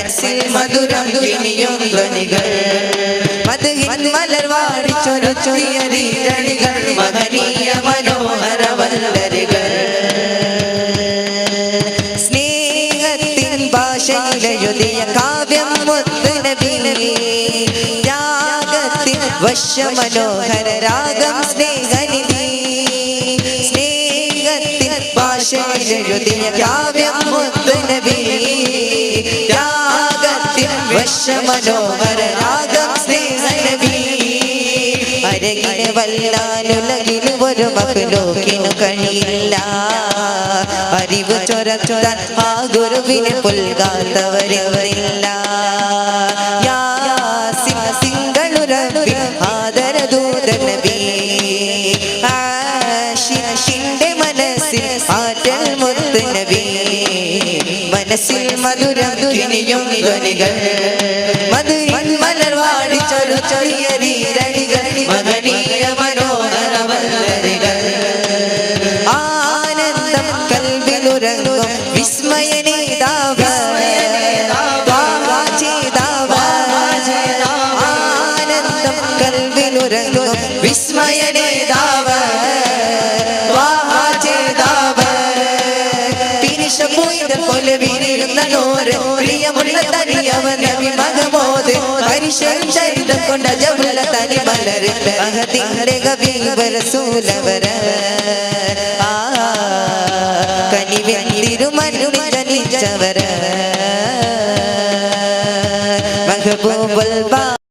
മനസ്സിൽ മധുരം കിനിയും ധ്വനികൾ മധുഹിൻ മലർവാടിച്ചൊരു ചൊരിയരികൾ മഹനീയ മനോഹര വല്ലരികൾ സ്നേഹത്തിൻ ഭാഷയിലെഴുതിയ കാവ്യം മുത്തുനബി രാഗത്തിൻ വശ്യമനോഹര രാഗം സ്നേഹനിധി സ്നേഹത്തിൻ ഭാഷയിലെഴുതിയ കാവ്യം മുത്തുനബി രാഗത്തിൻ വശ്യമനോഹര രാഗം സ്നേഹനബി അരകിന് വല്ലാനുലകിന് ഒരു മഖ്ലൂക്കിനു കഴിയില്ല അറിവ് ചൊരച്ചൊരാൻ ആ ഗുരുവിനെ പുൽകാത്തവരില്ല ആദരദൂതനബി ആശിഷിന്റെ മനസ്സിൽ ആറ്റൽ മുത്തുനബി മനസ്സിൽ മധുരം കിനിയും ധ്വനികൾ മധുരിൻ മലർവാടിച്ചൊരു ചൊരിയരികൾ മഹനീയ മനോഹര വല്ലരികൾ ആനന്ദം കൽവിലുറങ്ങും വിസ്മയനേതാവ് ആനന്ദം കൽവിലുറങ്ങും വിസ്മയനേതാവ് പോലെ വീഴുന്ന നോര് പ്രിയമുള്ള തനിയവൻ നബി മഹമൂദ് പരിശുദ്ധ ചരിതം കൊണ്ട ജബല തനി മലര് മഹദിന്റെ ഹബീബ് റസൂലവര കനിവെന്തിരുമരുണി ജനിച്ചവര മഹബൂബുൽ